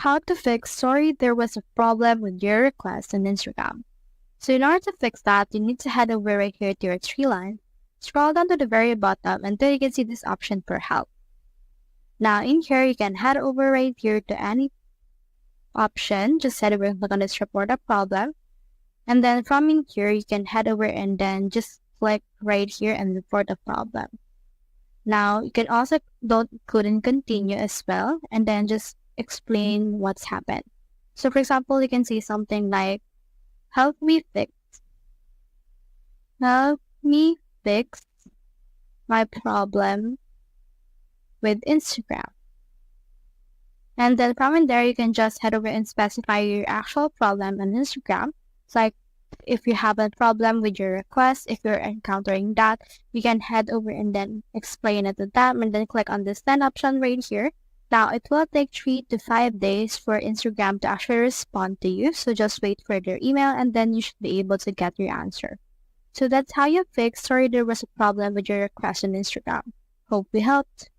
how to fix sorry there was a problem with your request on Instagram. So in order to fix that, you need to head over right here to your three line. Scroll down to the very bottom until you can see this option for help. Now in here, you can head over right here to any option. Just head over and click on this report a problem. And then from in here, you can head over and then just click right here and report a problem. Now you can also click and continue as well, and then just explain what's happened. So for example, you can say something like, help me fix my problem with Instagram. And then from in there, you can just head over and specify your actual problem on Instagram. It's like if you have a problem with your request, if you're encountering that, you can head over and then explain it to them and then click on the send option right here. Now, it will take 3 to 5 days for Instagram to actually respond to you. So just wait for their email and then you should be able to get your answer. So that's how you fix sorry there was a problem with your request on Instagram. Hope we helped.